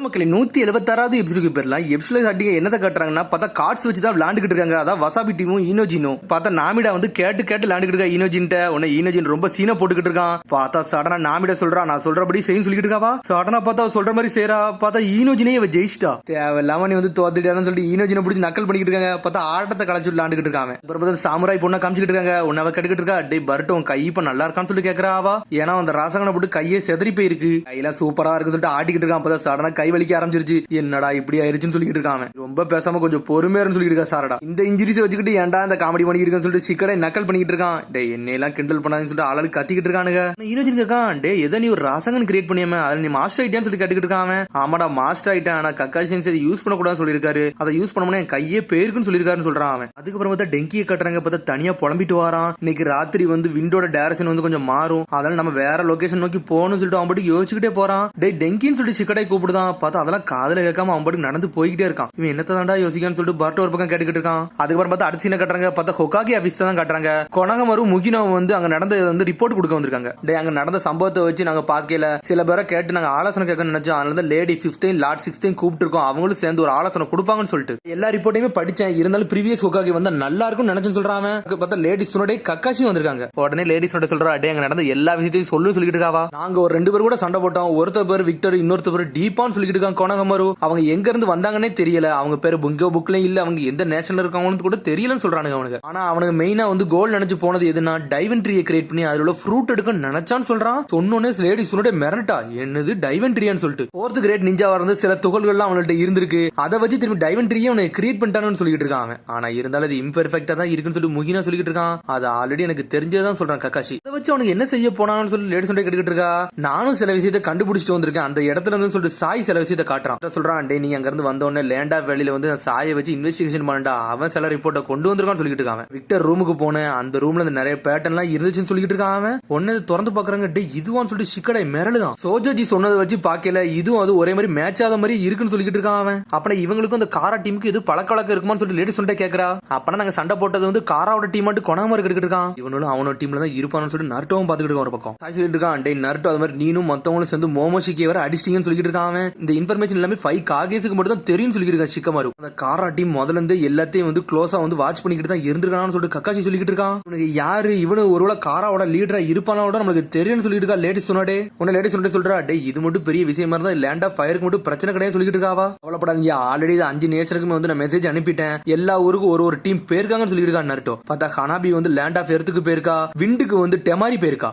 மக்களே 176வது எபிசோடுக்கு பேர்லாம் எபிசோட ஸ்டார்டிங் என்னதை காட்டுறாங்கன்னா பார்த்தா கார்ட்ஸ் வச்சு தான் விளாண்டுக்கிட்டு இருக்காங்க. அதான் வசாபி டீமும் ஈனோஜினும் பார்த்தா நாமிடா வந்து கேட்டு விளாண்டுக்கிட்டு இருக்கா ஈனோஜின்ட்ட. உடனே ஈனோஜின் ரொம்ப சீனா போட்டுக்கிட்டு இருக்கான். பார்த்தா சடனா நாமிடா சொல்றா நான் சொல்றபடி செய்யும் சொல்லிட்டு இருக்காவா. சடனா பார்த்தா சொல்ற மாதிரி செய்யறா. பார்த்தா ஈனோஜினே இவ ஜெயிச்சிட்டா. தேவையில்லாம நீ வந்து தோத்துட்டான்னு சொல்லிட்டு ஈனோஜினை பிடிச்சி நக்கல் பண்ணிக்கிட்டு இருக்காங்க. பார்த்தா ஆட்டத்தை களைச்சு விளாண்டுக்கிட்டு இருக்காங்க. அப்புறம் பார்த்தா சாமுராய் பொண்ணை காமிச்சிக்கிட்டு இருக்காங்க. உன்னவ கட்டுக்கிட்டு இருக்கா. டே பர்ட்டும் கை இப்ப நல்லா இருக்கான்னு சொல்லி கேட்கறாவா. ஏன்னா அந்த ராசகனை போட்டு கையே செதறி போயிருக்கு. கையெல்லாம் சூப்பரா இருக்குன்னு சொல்லிட்டு ஆட்டிக்கிட்டு இருக்கான். அப்பதான் சடனா கை வலிக்க ஆரம்பிச்சிருச்சு. என்னடா இப்படி ஆயிருச்சுன்னு சொல்லிட்டு இருக்காங்க. ரொம்ப பேசாம கொஞ்சம் பொறுமையா சொல்லிட்டு இருக்கா. சாரடா இந்த இன்ஜுரிஸ் வச்சுக்கிட்டு ஏன்டா இந்த காமெடி பண்ணிட்டு இருக்கேன்னு சொல்லிட்டு சிக்கடை நக்கல் பண்ணிட்டு இருக்கான். டே என்னையெல்லாம் கிண்டல் பண்ணாதுன்னு சொல்லிட்டு ஆளாளு கத்திக்கிட்டு இருக்கானுங்க. ஈனோஜின் கேட்கான். டே எதை நீ ஒரு ராசகன் கிரியேட் பண்ணியாம அதுல நீ மாஸ்டர் ஆயிட்டான்னு சொல்லி கேட்டுக்கிட்டு இருக்கான். ஆமாடா மாஸ்டர் ஆயிட்டான். ஆனா கக்காசி இதை யூஸ் பண்ணக்கூடாதுன்னு சொல்லியிருக்காரு. அதை யூஸ் பண்ணோம்னா என் கையே பேருக்குன்னு சொல்லியிருக்காருன்னு சொல்றான் அவன். அதுக்கப்புறம் பார்த்தா டெங்கியை கட்டுறாங்க. பார்த்தா தனியா புலம்பிட்டு வரான். இன்னைக்கு ராத்திரி வந்து விண்டோட டைரக்ஷன் வந்து கொஞ்சம் மாறும். அதனால நம்ம வேற லொகேஷன் நோக்கி போகணும்னு சொல்லிட்டு அவன் பாட்டுக்கு யோசிச்சுக்கிட்டே போறான். டே டெங்கின்னு சொல்லிட்டு சிக்கடை கூப்பிடுதான். பார்த்தா அதெல்லாம் காதல கேட்காம அவன் பாட்டுக்கு நடந்து போய்கிட்டே இருக்கான். இவன் என்னத்தை தாண்டா யோசிக்கான்னு சொல்லிட்டு பர்ட் ஒரு பக்கம் கேட்டுக்கிட்டு இருக்கான். அதுக்கப்புறம் பார்த்தா அடுத்த சீனை கட்டுறாங்க. பார்த்தா ஹொகாகி ஆபீஸ் தான் காட்டுறாங்க. கொனகமரு முகினோ வந்து அங்க நடந்த வந்து ரிப்போர்ட் கொடுக்க வந்திருக்காங்க. டே அங்க நடந்த சம்பவத்தை வச்சு நாங்க பார்க்கல. சில பேரை கேட்டு நாங்க ஆலோசனை கேட்க நினைச்சோம். அதனால லேடி 5th லார்ட் 6th கூப்பிட்டு இருக்கோம். அவங்களும் சேர்ந்து ஒரு ஆலோசனை கொடுப்பாங்கன்னு சொல்லிட்டு எல்லா ரிப்போர்ட்டையுமே படிச்சேன். இருந்தாலும் ப்ரீவியஸ் ஹொகாகி வந்து நல்லா இருக்கும் நினைச்சு சொல்றாங்க. பார்த்தா லேடிஸ் கக்காசி வந்திருக்காங்க. உடனே லேடிஸ் சொல்றா டே அங்க நடந்த எல்லா விஷயத்தையும் சொல்லு சொல்லிட்டு இருக்காவா. நாங்க ஒரு 2 பேர் கூட சண்டை போட்டோம். ஒருத்தர் பேர் விக்டர் இன்னொருத்தர் பேர் டீப்பான்னு சொல்லிட்டு இருக்காங்க. கொனகமரு அவங்க எங்க இருந்து வந்தாங்கன்னே தெரியல. அவங்க பேரு புங்கோ புக்லயும் இல்ல. அவங்க எந்த நேஷனல் இருக்காங்கன்னு கூட தெரியலன்னு சொல்றானுங்க அவனுக்கு. ஆனா அவனுக்கு மெயினா வந்து கோல் நினைச்சு போனது எதுனா டைவன்ட்ரியை கிரியேட் பண்ணி அதுல ஃப்ரூட் எடுக்க நினைச்சான்னு சொல்றான். சொன்னோனே லேடிஸ் மிரட்டா என்னது டைவன்ட்ரியான்னு சொல்லிட்டு 4th கிரேட் நிஞ்சா வந்து சில துகள்கள்லாம் அவங்கள்ட்ட இருந்திருக்கு. அதை வச்சு திரும்பி டைவன்ட்ரியை அவனை கிரியேட் பண்ணிட்டானு சொல்லிட்டு இருக்கான் அவன். ஆனா இருந்தாலும் அது இம்பெர்ஃபெக்ட்டா தான் இருக்குன்னு சொல்லிட்டு முகினா சொல்லிட்டு இருக்கான். அது ஆல்ரெடி எனக்கு தெரிஞ்சதான் சொல்றான் கக்காஷி. அதை வச்சு அவனுக்கு என்ன செய்ய போனான்னு சொல்லி லேடிஸ் கேட்டுக்கிட்டு இருக்கா. நானும் சில விஷயத்தை கண்டுபிடிச்சிட்டு வந்திருக்கேன். அந்த இடத்துல இருந்து சொல்லிட்டு சாய் சில விஷயத்தை காட்டுறான். சொல்றான் டே நீங்க அங்க இருந்து வந்தோடனே லேண்ட் ஆஃப் வேலியில வந்து சாயை வச்சு இன்வெஸ்டிகேஷன் பண்ணா அவன் சில ரிப்போர்ட்டை கொண்டு வந்திருக்கான்னு சொல்லிட்டு இருக்கான். விக்டர் ரூமுக்கு போனேன். அந்த ரூம்ல நிறைய பேட்டர்ன்லாம் இருந்துச்சுன்னு சொல்லிட்டு இருக்கான். அவன் ஒன்னது திறந்து பாக்குறாங்க. டே இதுவான்னு சொல்லிட்டு சிக்கடை மிரளுதான். சோஜோஜி சொன்னதை வச்சு பாக்கல இதுவும் அது ஒரே மாதிரி மேட்ச் ஆத மாதிரி இருக்குன்னு சொல்லிட்டு இருக்கான் அவன். அப்ப இவங்களுக்கும் அந்த காரா டீமுக்கு இது பழக்கவழக்கம் இருக்குமான்னு சொல்லி லேடி சொல்லிட்டு கேக்குறா. அப்பனா நாங்க சண்டை போட்டது வந்து காராவோட டீம் மட்டும் கொனாம இருக்கிட்டு இருக்கான். இவனும் அவனோட டீம்ல தான் இருப்பான்னு சொல்லிட்டு நருட்டோவும் பாத்துக்கிட்டு ஒரு பக்கம் சாய் சொல்லிட்டு இருக்கான். டே நருட்டோ அது மாதிரி நீனும் மத்தவங்களும் சேர்ந்து மோமோஷிக்கே வர அடிச்சிட்டீங்கன்னு சொல்லிட்டு இருக்கான். இந்த இன்ஃபர்மேஷன் எல்லாமே 5 காகேஸுக்கு மட்டும் தான் தெரியும் சொல்லிட்டு இருக்கான் சிக்கமாரு. அந்த காரா டீம் முதல்ல இருந்து எல்லாத்தையும் வந்து க்ளோஸா வந்து வாட்ச் பண்ணிக்கிட்டு தான் இருந்திருக்கான்னு சொல்லிட்டு கக்காசி சொல்லிட்டு இருக்கான். உனக்கு யாரு இவனு ஒருவேளை காராவோட லீடரா இருப்பானோட நமக்கு தெரியும்னு சொல்லிட்டு இருக்கா. லேடிஸ் சொன்னாடே உன்ன லேடிஸ் சொன்னே சொல்றா. டே இது மட்டும் பெரிய விஷயமா இருந்தா லேண்ட் ஆஃப் ஃபயருக்கு மட்டும் பிரச்சனை கிடையாது சொல்லிட்டு இருக்காவா. அவ்வளவுப்படாதீங்க ஆல்ரெடி 5 நேச்சருக்குமே வந்து நான் மெசேஜ் அனுப்பிட்டேன். எல்லா ஊருக்கும் ஒரு டீம் போயிருக்காங்கன்னு சொல்லிட்டு இருக்கா நருட்டோ. பார்த்தா ஹனாபி வந்து லேண்ட் ஆஃப் எர்த்துக்கு போயிருக்கா. விண்டுக்கு வந்து டெமாரி போயிருக்கா.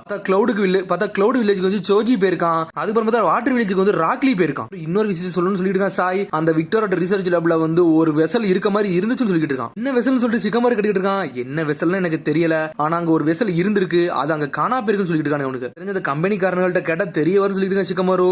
பார்த்தா கிளவுட் வில்லேஜ்க்கு வந்து சோஜி போயிருக்கான். அதுக்கப்புறம் பார்த்தா வாட்டர் வில்லேஜ்க்கு வந்து ராக்லி போயிருக்கான். இன்னொரு விஷயம் சொல்லணும்னு சொல்லிட்டு இருக்கான் சாய். அந்த விக்டரோட ரிசர்ச் லேப்ல வந்து ஒரு வெசல் இருக்க மாதிரி இருந்துச்சுன்னு சொல்லிட்டு இருக்கான். என்ன வெசல்னு சொல்லிட்டு சிக்கமாரி கட்டிட்டு இருக்கான். என்ன வெசல்னு எனக்கு தெரியல. ஆனா அங்க ஒரு வெசல் இருந்திருக்கு. அது அங்க காணா போயிருக்குன்னு சொல்லிட்டு இருக்காங்க. அவனுக்கு தெரிஞ்ச அந்த கம்பெனிக்காரங்கள்ட்ட கேட்டா தெரிய வரும்னு சொல்லிட்டு இருக்கான் சிக்கமாரு.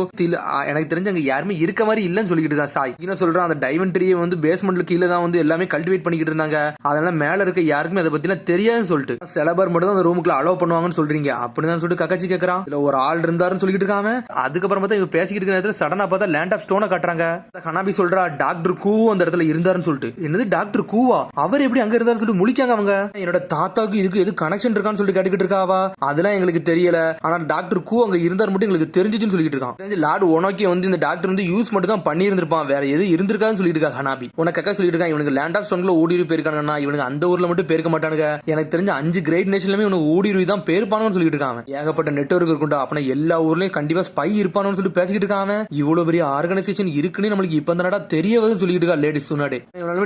எனக்கு தெரிஞ்ச அங்க யாருமே இருக்க மாதிரி இல்லன்னு சொல்லிட்டு இருக்கான் சாய். என்ன சொல்றான் அந்த டைவன்ட்ரியை வந்து பேஸ்மெண்ட்ல கீழே தான் வந்து எல்லாமே கல்டிவேட் பண்ணிக்கிட்டு இருந்தாங்க. அதனால மேல இருக்க யாருக்குமே அதை பத்திலாம் தெரியாதுன்னு சொல்லிட்டு சில பேர் மட்டும் தான் அந்த ரூமுக்குள்ள அலோவ் பண்ணுவாங்கன்னு சொல்றீங்க அப்படிதான் சொல்லிட்டு கக்காச்சி கேக்குறான். இதுல ஒரு ஆள் இருந்தாருன்னு சொல்லிட்டு இருக்காங்க. அதுக்கப்புறம் பார்த்தா இவங்க பேசிக்கிட்டு இருக்க நேரத்துல சடனா பார்த்தா லேண்ட் ஆஃப் ஸ்டோனை காட்டுறாங்க. ஹனாபி சொல்றா டாக்டர் கூ அந்த இடத்துல இருந்தாருன்னு சொல்லிட்டு. என்னது டாக்டர் கூவா அவர் எப்படி அங்க இருந்தாரு சொல்லிட்டு முழிக்காங்க அவங்க. என்னோட தாத்தாக்கு இதுக்கு எது கனெக்ஷன் இருக்கான்னு சொல்லிட்டு கேட்டுக்கிட்டு இருக்காவா. அதெல்லாம் எங்களுக்கு தெரியல. ஆனா டாக்டர் கூ அங்க இருந்தாரு மட்டும் எங்களுக்கு தெரிஞ்சிச்சுன்னு சொல்லிட்டு இருக்கான். லார்டு ஒனோக்கி வந்து இந்த டாக்டர் வந்து யூஸ் மட்டும் தான் பண்ணி இருந்திருப்பான். வேற எது இருந்திருக்கான்னு சொல்லிட்டு இருக்கா ஹனாபி. உனக்கு அக்கா சொல்லிட்டு இருக்கான். இவனுக்கு லேண்ட் ஆஃப் ஸ்டோன்ல ஊடுருவி போயிருக்காங்கன்னா இவனுக்கு அந்த ஊர்ல மட்டும் போயிருக்க மாட்டானுங்க. எனக்கு தெரிஞ்ச 5 கிரேட் நேஷன்லயுமே இவனுக்கு ஊடுருவி தான் போயிருப்பானு சொல்லிட்டு இருக்கான். ஏகப்பட்ட நெட்வொர்க் இருக்குண்டா. அப்பனா எல்லா ஊர்லயும் கண்டிப்பா ஸ்பை இருப்பானு சொல்லிட்டு பேசிக்கிட்டு இருக்கான். இவ்வளவு பெரிய ஆர்கனைசேஷன் இருக்குன்னு நம்மளுக்கு இப்ப இந்த தெரிய வருது சொல்லிட்டு இருக்கா லேடிஸ் சொன்னாடே.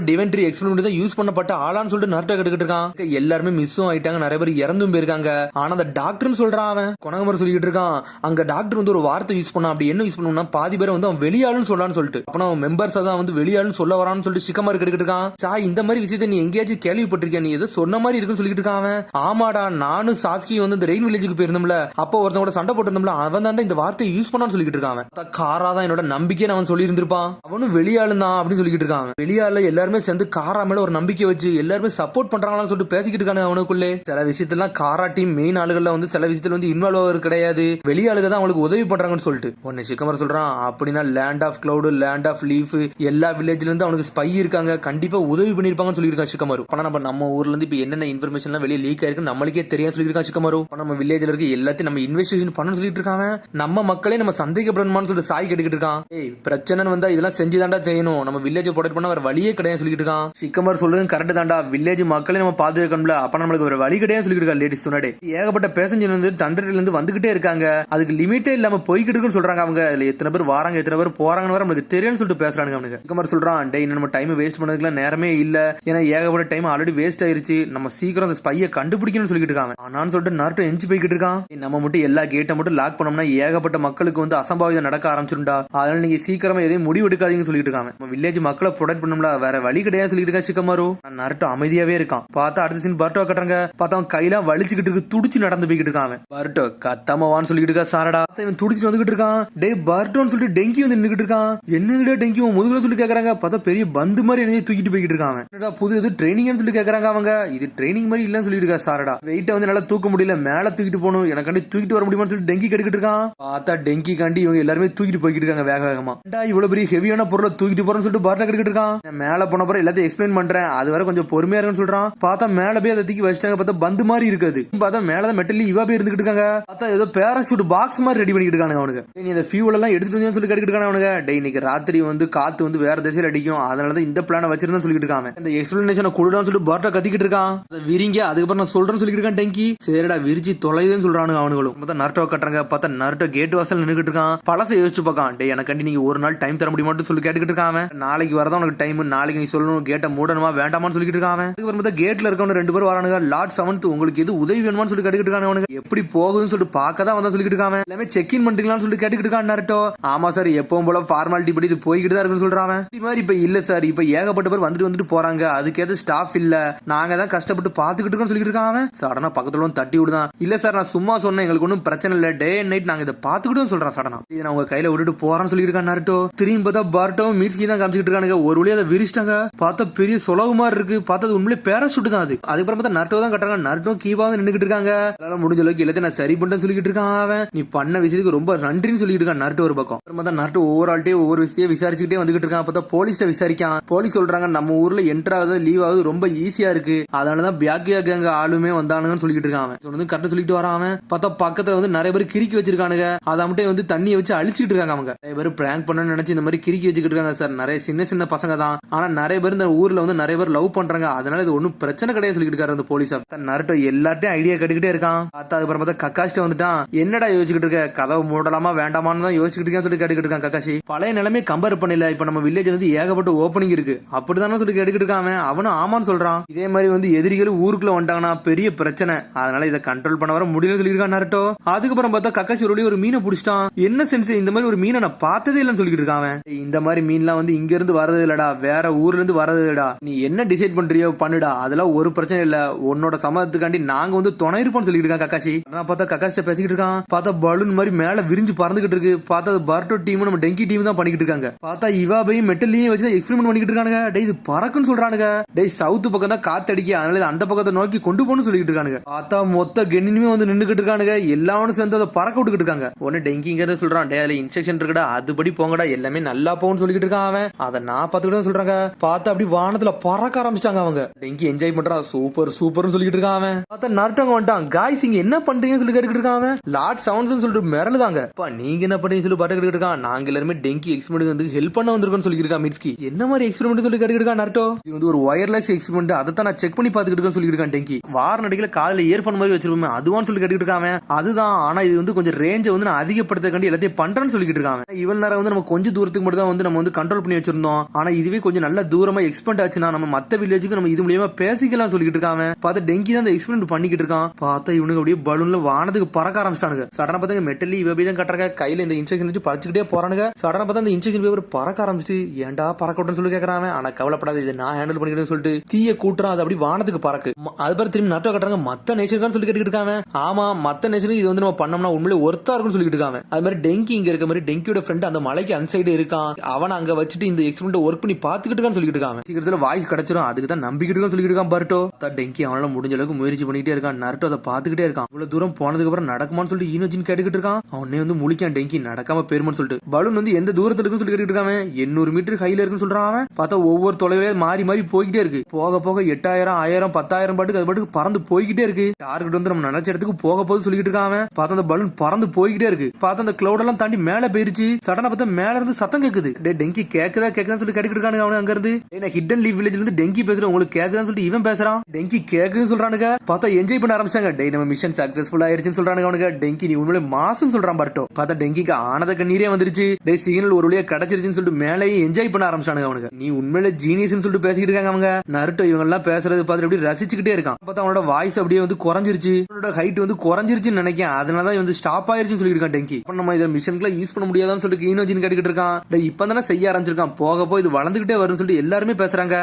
டிவென்ட்ரி எக்ஸ்பெரிமெண்ட் தான் யூஸ் பண்ணப்பட்ட ஆளான்னு சொல்லிட்டு நர்ட்ட கேட்டுக்கிட்டு இருக்கான். எல்லாருமே மிஸ்ஸும் ஆயிட்டாங்க. நிறைய பேர் இறந்தும் போயிருக்காங்க. ஆனா அந்த டாக்டர்னு சொல்றான் அவன். கொனகமர் சொல்லிட்டு இருக்கான். அங்க டாக்டர் வந்து ஒரு வார்த்தை யூஸ் பண்ணா. அப்படி என்ன யூஸ் பண்ணா பாதி பேரை வந்து அவன் வெளியாளுன்னு சொல்றான்னு சொல்லிட்டு அப்ப அவன் மெம்பர்ஸ் தான் வந்து வெளியாளுன்னு சொல்ல வரான்னு சொல்லிட்டு சிக்கமாரி கேட்டுக்கிட்டு இருக்கான். சாய் இந்த மாதிரி விஷயத்தை நீ எங்கேயாச்சும் கேள்விப்பட்டிருக்கியா? நீ ஏதோ சொன்ன மாதிரி இருக்குன்னு சொல்லிட்டு இருக்கான். ஆமாடா நானும் சாஸ்கி வந்து இந்த ரெயின் வில்லேஜுக்கு போயிருந்தோம்ல. அப்போ ஒருத்தன் கூட சண்டை போட்டிருந்தோம்ல. அவன் தான் இந்த வார்த்தையை யூஸ் பண்ணான்னு சொல்லிட்டு இருக்கான். காரா தான் என்னோட நம்பிக்கை அவன் சொல்லி இருந்திருப்பான். அவனும் வெளியாளு தான் அப்படின்னு சொல்லிட்டு இருக்கான். வெளியாள எல்லாருமே சேர்ந்து காரா மேல ஒரு நம்பிக்கை வச்சு எல்லாருமே சப்போர்ட் பண்றாங்களான்னு சொல்லிட்டு பேசிக்கிட்டு இருக்காங்க அவனுக்குள்ளே. சில விஷயத்துல காரா டீம் மெயின் ஆளுகள்ல வந்து சில விஷயத்துல வந்து இன்வால்வ் ஆகிறது கிடையாது. வெளியாளுக தான் அவங்களுக்கு உதவி பண்றாங்கன்னு சொல்லிட்டு உடனே சிக்கமர் சொல்றான். அப்படின்னா land of cloud land of leaf எல்லா வில்லேஜ்ல இருந்து அவனுக்கு ஸ்பை இருக்காங்க. கண்டிப்பா உதவி பண்ணிருப்பாங்கன்னு சொல்லியிருக்கான் சிக்கமரு. ஆனா நம்ம ஊர்ல இருந்து இப்ப என்னென்ன இன்ஃபர்மேஷன் வெளியே லீக் ஆயிருக்கு நம்மளுக்கே தெரியும் சொல்லியிருக்கான் சிக்கமரு. நம்ம வில்லேஜ்ல இருக்க எல்லாத்தையும் நம்ம இன்வெஸ்டிகேஷன் பண்ண சொல்லிட்டு இருக்காங்க. நம்ம மக்களே நம்ம சந்தேகப்படணுமான்னு சொல்லிட்டு சாய் கேட்டுக்கிட்டு இருக்கான். இருக்கான். ஏய் பிரச்சனை வந்தா இதெல்லாம் செஞ்சுதான்டா செய்யணும், நம்ம வில்லேஜ் ப்ரொடெக்ட் பண்ண வேற வழியே கிடையாது சொல்லிட்டு இருக்கான். சிக்கமர் சொல்றது கரெக்ட் தான்டா, வில்லேஜ் மக்களை நம்ம பாதுகாக்கணும்ல, அப்ப நம்மளுக்கு ஒரு வழி கிடையாது சொல்லிட்டு இருக்கா லேடிஸ் சொன்னாடே. ஏகப்பட்ட பேசஞ்சர் வந்து தண்டரில இருந்து வந்துகிட்டே இருக்காங்க, அதுக்கு லிமிட்டே இல்லாம போய்கிட்டு இருக்குன்னு சொல்றாங்க அவங்க. அதுல எத்தனை பேர் வராங்க எத்தனை பேர் போறாங்கன்னு வர நம்மளுக்கு தெரியும்னு சொல்லிட்டு பேசுறாங்க அவனுக்கு. சிக்கமர் சொல்றான், டே இன்னும் நம்ம டைம் வேஸ்ட் பண்ணதுக்குலாம் நேரமே இல்ல, ஏன்னா ஏகப்பட்ட டைம் ஆல்ரெடி வேஸ்ட் ஆயிருச்சு, நம்ம சீக்கிரம் அந்த ஸ்பையை கண்டுபிடிக்கணும்னு சொல்லிட்டு இருக்காங்க. ஆனான்னு சொல்லிட்டு நார்ட்டோ எஞ்சி போய்கிட்டு இருக்கான். நம்ம மட்டும் எல்லா கேட்டை மட்டும் லாக் பண்ணோம்னா ஏகப்பட்ட மக்களுக்கு வந்து அசம்பாவிதம் நடக்க ஆரம்பிச்சிருந்தா, அதனால நீங்க சீக்கிரமா எதையும் முடிவு எடுக்காதீங்கன்னு சொல்லிட்டு இருக்காங்க. நம்ம வில்லேஜ் மக்களை ப்ரொடெக்ட் பண்ணோம்ல, வேற வழி கிடையாது சொல்லிட்டு இருக்கா சிக்கமாரு. நார்ட்டோ அமைதியாவே இருக்கான். பார்த்தா அடுத்த சீன் பர்ட்டோ கட்டுறாங்க. பார்த்தா அவன் கையெல்லாம் வலிச்சுக்கிட்டு இருக்கு, துடிச்சு நடந்து போய்கிட்டு இருக்கான். பர்ட்டோ கத்தமாவான்னு சொல்லிட்டு இருக்கா சாரடா. இவன் துடிச்சு வந்துகிட்டு இருக்கான். டே பர்ட்டோன்னு சொல்லிட்டு டெங்கி வந்து நின்னுட்டு இருக்கான். என்னதுடா டெங்கி முதுகுல சொல்லி கேக்குறாங்க. பார்த்தா பெரிய பந்து மாதிரி என்ன தூக்கிட்டு போய்கிட்டு இருக்காங்க. என்னடா புது இது ட்ரைனிங்னு சொல்லி கேக்குறாங்க அவங்க. இது ட்ரைனிங் மாதிரி இல்லன்னு சொல்லிட்டு இருக்கா சாரடா. வெயிட்ட வந்து நல்லா தூக்க முடியல, மேல தூக்கிட்டு போகணும், எனக்காண்டி தூக்கிட்டு வர முடியுமான்னு சொல்லி டெங்கி கேட்டுக்கிட்டு இருக்கான். பார்த்தா டெங்கி காண்டி இவங்க எல்லாருமே தூக்கிட்டு போய்கிட்டு இருக்காங்க வேக வேகமா. இவ்வளவு பெரிய ஹெவியான பொருளை தூக்கிட்டு போறேன்னு சொல்லிட்டு பர்ட்டா கேட்டுக்கிட்டு இருக்கான். மேல போன பிறகு எல்லாத்தையும் எக்ஸ்பிளைன் பண்றேன், அது வரை கொஞ்சம் பொறுமையா இருக்குன்னு சொல்றான். பார்த்தா மேல போய் அதை தூக்கி வச்சிட்டாங்க. பார்த்தா பந்து மாதிரி இருக்காது. பார்த்தா மேலதான் மெட்டல் இவா போய் இருந்துகிட்டு இருக்காங்க. பார்த்தா ஏதோ பேராசூட் பாக்ஸ் மாதிரி ரெடி பண்ணிட்டு இருக்காங்க அவனுக்கு. நீ இந்த ஃபியூல் எல்லாம் எடுத்துட்டு வந்து சொல்லி கேட்டுக்கிட்டு இருக்காங்க அவனுக்கு. டே இன்னைக்கு ராத்திரி வந்து காத்து வந்து வேற திசையில அடிக்கும், அதனாலதான் இந்த பிளான வச்சிருந்தா சொல்லிட்டு இருக்காங்க. இந்த எக்ஸ்பிளனேஷனை கொடுடான்னு சொல்லிட்டு பர்ட்டா கத்திக்கிட்டு இருக்கான். விரிங்க அதுக்கப்புறம் நான் சொல்றேன்னு சொல்லிட்டு இருக்கான் டெங்கி. சரிடா விரிச்சு தொலைதுன்னு சொல்றானுங்க அவனுங்களும். பார்த்தா நர்ட்டோ கட்டுறாங்க. பார்த்தா நர்ட்டோ கேட் வாசல் நின்னுகிட்டு இருக்கான். பழசை யோசிச்சு பார்க்கான். டே எனக்காண்டி நீங்க ஒரு நாள் டைம் தர முடியுமான்னு சொல்லி கேட்டுக்கிட்டு இருக்கான். நாளைக்கு வரதான் உனக்கு டைம், நாளைக்கு நீ சொல்லணும் கேட்ட மூடணுமா வேண்டாமான்னு சொல்லிட்டு இருக்கான். அதுக்கப்புறம் பார்த்தா கேட்ல இருக்கவங்க 2 பேர் வரானுங்க. லார்ட் 7th உங்களுக்கு எது உதவி வேணுமான்னு சொல்லி கேட்டுக்கிட்டு இருக்காங்க அவனுக்கு. எப்படி போகுதுன்னு சொல்லிட்டு பார்க்க தான் வந்தா சொல்லிட்டு இருக்கான். எல்லாமே செக் இன் பண்றீங்களான்னு சொல்லிட்டு கேட்டுக்கிட்டு இருக்கான் நர்ட்டோ. ஆமா சார் எப்பவும் போல ஃபார்மாலிட்டி படி இது போய்கிட்டு தான் இருக்குன்னு சொல்றான். இது மாதிரி இப்ப இல்ல சார், இப்ப ஏகப்பட்ட பேர் வந்துட்டு போறாங்க, அதுக்கேற்ற ஸ்டாஃப் இல்ல, நாங்க தான் கஷ்டப்பட்டு பாத்துக்கிட்டு இருக்கோம் சொல்லிட்டு இருக்கான். சடனா பக்கத்துல தட்டி விடுதான். இல்ல சார் நான் சும்மா சொன்னேன், எங்களுக்கு ஒன்றும் பிரச்சனை இல்ல, டே அண்ட் நைட் நாங்க இதை பாத்துக்கிட்டு சொல்றேன். சடனா இதை நான் உங்க கையில விட்டுட்டு போறான்னு சொல்லிட்டு இருக்கான் நர்ட்டோ. திரும்பி பார்த்தா பர்ட்டோ மீட்ஸ்கி தான் காமிச்சிட்டு இருக்கானுங்க. ஒரு வழியா அதை விரிச்சிட்டாங்க. பார்த்தா பெரிய சொலவு மாதிரி இருக்கு. பார்த்தா உண்மையிலே பேராசூட் தான் அது. அதுக்கப்புறம் பார்த்தா நர்ட்டோ தான் கட்டுறாங்க. நர்ட்டோ கீவா நின்னுகிட்டு இருக்காங்க. அதனால முடிஞ்ச அளவுக்கு எல்லாத்தையும் நான் சரி பண்ணேன்னு சொல்லிட்டு இருக்கான் அவன். நீ பண்ண விஷயத்துக்கு ரொம்ப நன்றின்னு சொல்லிட்டு இருக்கான் நர்ட்டோ ஒரு பக்கம். அப்புறம் நர்ட்டோ ஒவ்வொரு ஆள்கிட்டே ஒவ்வொரு விஷயத்தையும் விசாரிச்சுக்கிட்டே வந்துகிட்டு இருக்கான். பார்த்தா போலீஸ்ட விசாரிக்கான். போலீஸ் சொல்றாங்க நம்ம ஊர்ல என்டர் ஆகுது லீவ் ஆகுது ரொம்ப ஈஸியா இருக்கு, அதனாலதான் பியாக்கியா கேங்க ஆளுமே வந்தானுங்கன்னு சொல்லிட்டு இருக்கான். சொன்னது கரெக்டா சொல்லிட்டு வரான். பார்த்தா பக்கத்துல வந்து நிறைய பேர் கிறுக்கி வச்சிருக்கானுங்க. அதை மட்டும் வந்து தண்ணியை வச்சு அழிச்சிட்டு இருக்காங்க அவங்க. நிறைய பேர் பிராங்க் பண்ணணும்னு நினைச்சு இந்த மாதிரி கிறுக்கி வச்சுக்கிட்டு இருக்காங்க சார். நிறைய சின்ன சின்ன பசங்க தான், ஆனா நிறைய பேர் இந்த ஊர்ல வந்து நிறைய பேர் லவ் பண்றாங்க, அதனால இது ஒன்னும் பிரச்சனை கிடையாது சொல்லிட்டு இருக்காரு அந்த போலீஸ் ஆஃபீஸர். நர்ட்டோ எல்லார்ட்டையும் ஐடியா கட்டிக்கிட்டே இருக்கான். பார்த்தா அதுக்கப்புறம் பார்த்தா கக்காஷ்ட வந்துட்டான். என்னடா யோசிச்சுக்கிட்டு இருக்க, கதவை மூடலாமா வேண்டாமான்னு தான் யோசிச்சுட்டு இருக்கேன் சொல்லி கேட்டுக்கிட்டு இருக்கான் கக்காஷி. பழைய நிலைமை கம்பேர் பண்ணல, இப்ப நம்ம வில்லேஜ் வந்து ஏகப்பட்ட ஓப்பனிங் இருக்கு அப்படிதானே சொல்லி கேட்டுக்கிட்டு இருக்கான். அவனும் ஆமான்னு சொல்றான். இதே மாதிரி வந்து எதிரிகள் ஊருக்குள்ள வந்துட்டாங்கன்னா பெரிய பிரச்சனை, அதனால இதை கண்ட்ரோல் பண்ண வர முடியல சொல்லியிருக்கான் நர்ட்டோ. அதுக்கப்புறம் பார்த்தா கக்காஷி ஒரு மீனை பிடிச்சிட்டான். என்ன சென்ஸ், இந்த மாதிரி ஒரு மீனை நான் பார்த்ததே இல்லைன்னு சொல்லிட்டு இருக்கான். இந்த மாதிரி மீன்லாம் வந்து இங்க இருந்து வரது இல்லடா, வேற ஊர்ல இருந்து வரது இல்லடா, நீ என்ன டிசைட் பண்றியோ பண்ணுடா, அதெல்லாம் ஒரு பிரச்சனை இல்ல, உன்னோட சம்மதத்துக்காண்டி நாங்க வந்து துணை இருப்போம்னு சொல்லிட்டு இருக்கான் கக்காஷி. நான் பார்த்தா கக்காஷ்ட பேசிக்கிட்டு இருக்கான். பார்த்தா பலூன் மாதிரி மேல விரிஞ்சு பறந்துகிட்டு இருக்கு. பார்த்தா பர்ட்டோ டீம் நம்ம டெங்கி டீம் தான் பண்ணிக்கிட்டு இருக்காங்க. பார்த்தா இவாபையும் மெட்டல்லையும் வச்சு எக்ஸ்பெரிமெண்ட் பண்ணிக்கிட்டு இருக்கானுங்க. டேய் இது பறக்குன்னு சொல்றானுங்க. டேய் சவுத் பக்கம் தான் காத்தடிக்க, அதனால அந்த பக்கத்தை நோக்கி கொண்டு போகணும்னு சொல்லிட்டு இருக்கானுங்க. பார்த்தா மொத்த கென்னினுமே வந்து நின்னுகிட்டு இருக்கானுங்க. எல்லாரும் சேர்ந்து அதை பறக்க விட்டுக்கிட்டு இருக்காங்க. ஒன்னு டெங்கிங்கிறத சொல்றான். டே அதுல இன்ஸ்ட்ரக்ஷன் இருக்குடா, அதுபடி போங்கடா, எல்லாமே நல்லா போகும்னு சொல்லிட்டு இருக்கான் அவன். அதை நான் பார்த்துக்கிட்டு சொல்றாங்க. பார்த்தா அப்படி வானத்துல பறக்க ஆரம்பிச்சிட்டாங்க அவங்க. டெங்கி என்ஜாய் பண்றா, சூப்பர் சூப்பர்னு சொல்லிட்டு இருக்கான் அவன். பார்த்தா நர்ட்டோ வந்துட்டான். காய்ஸ் இங்க என்ன பண்றீங்கன்னு சொல்லி கேட்டுக்கிட்டு இருக்கான் அவன். லார்ட் சவுண்ட்ஸ் சொல்லிட்டு மிரளுதாங்க. நீங்க என்ன பண்ணீங்க சொல்லி பாத்துக்கிட்டு இருக்கான். நாங்க எல்லாருமே டெங்கி எக்ஸ்பெரிமெண்ட் வந்து ஹெல்ப் பண்ண வந்திருக்கோம்னு சொல்லிட்டு இருக்கான் மிட்ஸ்கி. என்ன மாதிரி எக்ஸ்பெரிமெண்ட் சொல்லி கேட்டுக்கிட்டு இருக்கான் நர்ட்டோ. இது வந்து ஒரு வயர்லெஸ் எக்ஸ்பெரிமெண்ட், அதை தான் நான் செக் பண்ணி பாத்துக்கிட்டு இருக்கேன்னு சொல்லிட்டு இருக்கான் டெங்கி. வார நடிகல காதுல இயர்போன் மாதிரி வச்சிருப்போம், அதுவான்னு சொல்லி கேட்டுக்கிட்டு இருக்கான். அதுதான், ஆனா இது வந்து கொஞ்சம் ரேஞ்சை வந்து நான் அதிகப்படுத்தக்காண்டி எல்லாத்தையும் பண்றேன்னு சொல்லிட்டு இருக்காங்க. இவன் நேரம் வந்து நம்ம கொஞ்சம் தூரத்துக்கு மட்டும் தான் வந்து நம்ம வந்து கண்ட்ரோல் பண்ணி வச்சிருந்தோம், ஆனா இதுவே கொஞ்சம் நல்ல தூரமா எக்ஸ்பெண்ட் ஆச்சுன்னா நம்ம மத்த வில்லேஜுக்கு நம்ம இது மூலியமா பேசிக்கலாம் சொல்லிட்டு இருக்காங்க. பார்த்தா டெங்கி தான் இந்த எக்ஸ்பெரிமெண்ட் பண்ணிக்கிட்டு இருக்கான். பார்த்தா இவனுக்கு அப்படியே பலூன்ல வானத்துக்கு பறக்க ஆரம்பிச்சிட்டானுங்க. சடனா பார்த்தா மெட்டலி இவபி தான் கட்டுறாங்க. கையில இந்த இன்ஸ்ட்ரக்ஷன் வச்சு பறிச்சுக்கிட்டே போறானுங்க. சடனா பார்த்தா இந்த இன்ஸ்ட்ரக்ஷன் பேப்பர் பறக்க ஆரம்பிச்சு ஏன்டா பறக்கட்டும்னு சொல்லி கேட்கறாங்க. ஆனா கவலைப்படாது, இதை நான் ஹேண்டில் பண்ணிக்கிறேன்னு சொல்லிட்டு தீய கூட்டுறான். அது அப்படி வானத்துக்கு பறக்கு. அது பேர் திரும்பி நர்ட்டோ கட்டுறாங்க. மத்த நேச்சருக்கான்னு சொல்லி கேட்டுக்கிட்டு இருக்காங்க. ஆமா மத்த நேச்சருக்கு இது வந்து நம்ம பண்ணோம்னா உண்மையிலே ஒர்த்தா இருக்கும்னு சொல்லிட்டு இருக்காங்க. அது மாதிரி டெங்கி இங்க இருக்க மாதிரி டெங்கியோட ஃப்ரெண்ட் அந்த மலைக்கு அந்த சைடு இருக்கான். அவன் அங்க வச்சுட்டு இந்த எக்ஸ்பெரிமெண்ட் ஒர்க் பண்ணி பாத்துக்கிட்டு இருக்கான்னு சொல்லிட்டு இருக்காங்க. சீக்கிரத்துல வாய்ஸ் கிடைச்சிரும், அதுக்கு தான் நம்பிக்கிட்டு இருக்கான்னு சொல்லிட்டு இருக்கான் பர்ட்டோ. டெங்கி அவனால முடிஞ்ச அளவுக்கு முயற்சி பண்ணிட்டே இருக்கான். நர்ட்டோ அதை பாத்துக்கிட்டே இருக்கான். இவ்வளவு தூரம் போனதுக்கு அப்புறம் நடக்குமான்னு சொல்லிட்டு ஈனோஜின் கேட்டுக்கிட்டு இருக்கான். அவனே வந்து முழிக்கான் டெங்கி நடக்காம பேருமான்னு சொல்லிட்டு. பலூன் வந்து எந்த தூரத்துல இருக்குன்னு சொல்லி கேட்டுக்கிட்டு இருக்கான். 800 மீட்டர் ஹைல இருக்குன்னு சொல்றான் அவன். பார்த்தா ஒவ்வொரு தொலைவிலே மாறி மாறி போய்கிட்டே இருக்கு. போக போக 8000 1000 10000 பாட்டுக்கு அது பாட்டுக்கு பறந்து போய்கிட்டே இருக்கு. டார்கெட் வந்து நம்ம நினைச்ச இடத்துக்கு போக போது சொல்லிட்டு இருக்கான். பார்த்தா அந்த பலூன் பறந்து போய்கிட்டே இருக்கு. பார்த்தா அந்த கிளவுட் எல்லாம் தாண்டி மேல போயிருச்சு. சடனா பார்த்தா மேல இருந்து சத்தம் கேக்குது. டெங்கி கேக்குதான்னு சொல்லி கேட்டுக்கிட்டு இருக்கானுங்க அவனு அங்க இருந்து. நான் ஹிடன் லீவ் வில்லேஜ்ல இருந்து டெங்கி பேசுறேன், உங்களுக்கு கேக்குதான்னு சொல்லிட்டு இவன் பேசுறான். டெங்கி கேக்குன்னு சொல்றானுங்க. பார்த்தா என்ஜாய் பண்ண ஆரம்பிச்சாங்க. நம்ம மிஷன் சக்சஸ்ஃபுல் ஆயிருச்சுன்னு சொல்றானுங்க அவனுங்க. டெங்கி நீ உண்மையிலே மாசுன்னு சொல்றான் பாருட்டோ. பார்த்தா டெங்கிக்கு ஆனத கண்ணீரே வந்துருச்சு. சிக்னல் ஒரு வழியா கிடைச்சிருச்சுன்னு சொல்லிட்டு மேலேயே என்ஜாய் பண்ண ஆரம்பிச்சானுங்க அவனுங்க. நீ உண்மையிலே ஜீனியஸ்னு சொல்லிட்டு பேசிக்கிட்டு இருக்காங்க அவங்க. நருட்டோ இவங்க எல்லாம் பேசுறது பார்த்து அப்படியே ரசிச்சுக்கிட்டே இருக்கான். பார்த்தா அவனோட வாய்ஸ் அப்படியே வந்து குறைஞ்சிருச்சு, அவனோட ஹைட் வந்து குறைஞ்சிருச்சுன்னு நினைக்கிறேன். அதனாலதான் வந்து ஸ்டாப் ஆயிருச்சுன்னு சொல்லிட்டு இருக்கான் டெங்கி. அப்ப நம்ம இதை மிஷன்ல யூஸ் பண்ண முடியாதான்னு சொல்லிட்டு ஈனோஜின் கேட்டுக்கிட்டு இருக்கான். இப்ப தானே செய்ய ஆரம்பிச்சிருக்கான், போக போய் இது வளர்ந்துகிட்டே வரும்னு சொல்லிட்டு எல்லாருமே பேசுறாங்க.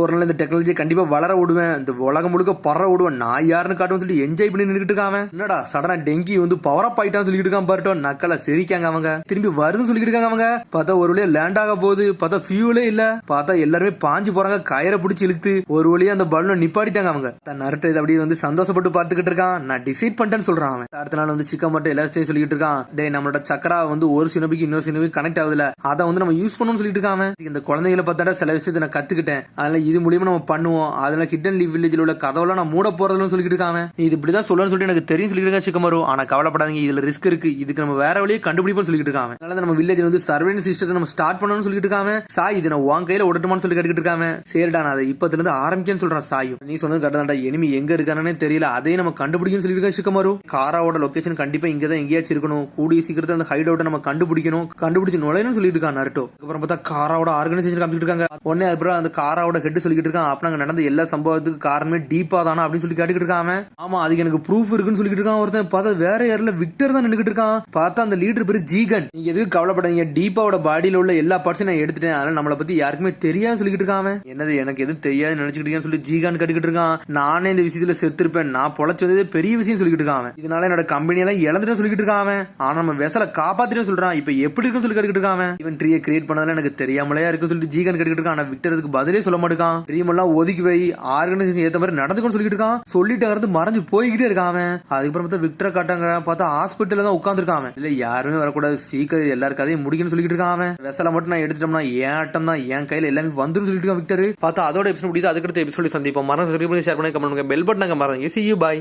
ஒரு நாள் இந்த டெக்னாலஜி கண்டிப்பா வளர விடுவேன், இந்த உலகம் முழுக்க பறற விடுவேன், நான் யாருன்னு காட்டுவேன் சொல்லிட்டு என்ஜாய் பண்ணி நின்றுட்டு இருக்கான். என்னடா சடனா டெங்கி வந்து பவர் அப் ஆயிட்டான்னு சொல்லிட்டு இருக்கான் பாருட்டோ. நக்கல சிரிக்காங்க அவங்க. திரும்பி வருதுன்னு சொல்லிட்டு இருக்காங்க அவங்க. பார்த்தா ஒரு வழியா லேண்ட் ஆக போகுது. பார்த்தா ஃபியூலே இல்ல. பார்த்தா எல்லாருமே பாஞ்சு போறாங்க, கயிறை பிடிச்சி இழுத்து ஒரு வழியா அந்த பலூனை நிப்பாட்டிட்டாங்க அவங்க. நருட்டோ இதை அப்படியே வந்து சந்தோஷப்பட்டு பார்த்துக்கிட்டு இருக்கான். நான் டிசைட் பண்ணிட்டேன்னு சொல்றான் அவன். அடுத்த நாள் வந்து சிக்கன் மட்டும் எல்லாரும் சொல்லிட்டு இருக்கான். டே நம்மளோட சக்கரா வந்து ஒரு சினபிக்கு இன்னொரு சினபிக்கு கனெக்ட் ஆகுதுல, அதை வந்து நம்ம யூஸ் பண்ணணும்னு சொல்லிட்டு இருக்கான். இந்த குழந்தைகளை பார்த்தா சில விஷயத்தை நான் கத்துக்கிட்டேன், அதனால இது மூலியமா நம்ம பண்ணுவோம். அதனால ஹிடன் லீவ் வில்லேஜ்ல உள்ள கதவெல்லாம் நான் மூட போறதுன்னு சொல்லிட்டு இருக்கான். நீ இது இப்படிதான் சொல்லணும்னு சொல்லிட்டு எனக்கு தெரியும் சொல்லிட்டு இருக்கா சிக்கமரு. ஆனா கவலைப்படாதீங்க, இதுல ரிஸ்க் இருக்கு, இதுக்கு நம்ம வேற வழியை கண்டுபிடிப்போம்னு சொல்லிட்டு இருக்கான். அதனால நம்ம வில்லேஜ்ல வந்து சர்வேலன்ஸ் சிஸ்டத்தை நம்ம ஸ்டார்ட் பண்ணணும்னு சொல்லிட்டு இருக்கான். சாய் இது நான் உன் கையில ஓடட்டுமான்னு சொல்லி கேட்டுக்கிட்டு இருக்கான். சரிடா நான் அதை இப்பத்துல இருந்து ஆரம்பிக்கன்னு சொல்றான் சாயும். நீ சொன்னது கரெக்டாடா, எனிமி எங்க இருக்கானே தெரியல, அதையும் நம்ம கண்டுபிடிக்கணும்னு சொல்லிட்டு இருக்கா சிக்கமரு. காராவோட லொகேஷன் கண்டிப்பா இங்கதான் எங்கேயாச்சும் இருக்கணும், கூடிய சீக்கிரத்துல அந்த ஹைட் அவுட்டை நம்ம கண்டுபிடிக்கணும், கண்டுபிடிச்சு நுழையணும்னு சொல்லிட்டு இருக்கான் நருட்டோ. அப்புறம் பார்த்தா காராவோட ஆர்கனைசேஷன் காமிச்சிட்டு இருக்காங்க. உடனே அப்புறம் அந்த காராவோட ஹெட் சொல்லிட்டு இருக்கான், அப்ப நாங்க நடந்த எல்லா சம்பவத்துக்கு காரணமே டீப்பா தானா அப்படின்னு சொல்லி கேட்டுக்கிட்டு இருக்கான். ஆமா அதுக்கு எனக்கு ப்ரூஃப் இருக்குன்னு சொல்லிட்டு இருக்கான் ஒருத்தன். பார்த்தா வேற யாரில் விக்டர் தான் நின்றுட்டு இருக்கான். பார்த்தா அந்த லீடர் பேரு ஜீகன். நீங்க எதுக்கு கவலைப்படாதீங்க, டீப்பாவோட பாடியில உள்ள எல்லா பார்ட்ஸும் நான் எடுத்துட்டேன், அதனால நம்மளை பத்தி யாருக்குமே தெரியாது சொல்லிட்டு இருக்கான். என்னது எனக்கு எதுவும் தெரியாது நினைச்சுக்கிட்டு சொல்லி ஜீகான் கேட்டுக்கிட்டு இருக்கான். நானே இந்த விஷயத்துல செத்துருப்பேன், நான் பொழைச்சு வந்ததே பெரிய விஷயம் சொல்லிட்டு இருக்கான். இதனால என்னோட கம்பெனி எல்லாம் இழந்துட்டு சொல்லிட்டு இருக்கான். ஆனா நம்ம வெசல காப்பாத்திட்டு சொல்றான், இப்ப எப்படி இருக்குன்னு சொல்லி கேட்டுக்கிட்டு இருக்கான். இவன் ட்ரீயை கிரியேட் பண்ணதால எனக்கு தெரியாமலையா இருக்கு சொல்லிட்டு ஜீகான் கேட்டுக்கிட்டு இருக்கான். ஆனா விக்டர் அதுக்கு பதிலே சொல்ல மாட்டான். ட்ரீம் எல்லாம் ஒதுக்கி வை, ஆர்கனைசேஷன் ஏத்த மாதிரி நடந்துக்கணும்னு சொல்லிட்டு இருக்கான். சொல்லிட்டு அங்கிருந்து மறைஞ்சு போய்கிட்டே இருக்கான். அதுக்கப்புறம் பார்த்தா விக்டரை காட்டாங்க. பார்த்தா ஹாஸ்பிட்டல்ல தான் உட்காந்துருக்கான். இல்ல யாருமே வரக்கூடாது, சீக்கிரம் எல்லாரும் கதையும் முடிக்கணும்னு சொல்லிட்டு இருக்கான். வெசல மட்டும் நான் எடுத்துட்டோம்னா ஏன் ஆட்டம் தான், என் கையில எல்லாமே வந்துரும் சொல்லிட்டு இருக்கான் விக்டர். பார்த்தா அதோட எபிசோட் முடியுது. அதுக்கடுத்த எபிசோட் சந்திப்போம். மறந்து ஷேர் பண்ணி கமெண்ட் பண்ணுங்க, பெல் பட்டன் மறந்து. See you, bye.